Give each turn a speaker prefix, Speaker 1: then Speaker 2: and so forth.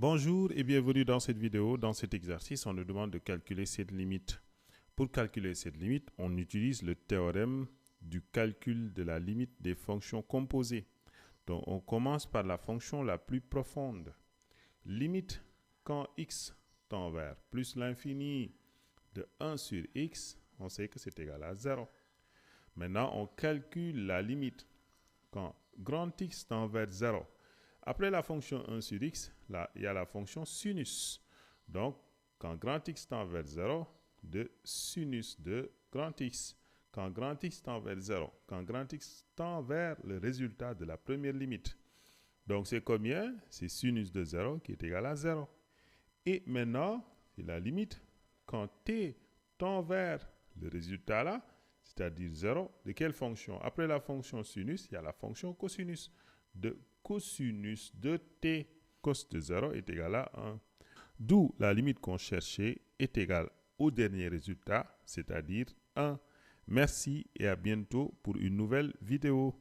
Speaker 1: Bonjour et bienvenue dans cette vidéo. Dans cet exercice, on nous demande de calculer cette limite. Pour calculer cette limite, on utilise le théorème du calcul de la limite des fonctions composées. Donc, on commence par la fonction la plus profonde. Limite quand x tend vers plus l'infini de 1 sur x, on sait que c'est égal à 0. Maintenant, on calcule la limite quand grand X tend vers 0. Après la fonction 1 sur x, là, il y a la fonction sinus. Donc, quand grand X tend vers 0, de sinus de grand X. Quand grand X tend vers 0, quand grand X tend vers le résultat de la première limite. Donc, c'est combien? C'est sinus de 0 qui est égal à 0. Et maintenant, c'est la limite quand t tend vers le résultat là, c'est-à-dire 0, de quelle fonction? Après la fonction sinus, il y a la fonction cosinus. De cosinus de t, cos de 0 est égal à 1. D'où la limite qu'on cherchait est égale au dernier résultat, c'est-à-dire 1. Merci et à bientôt pour une nouvelle vidéo.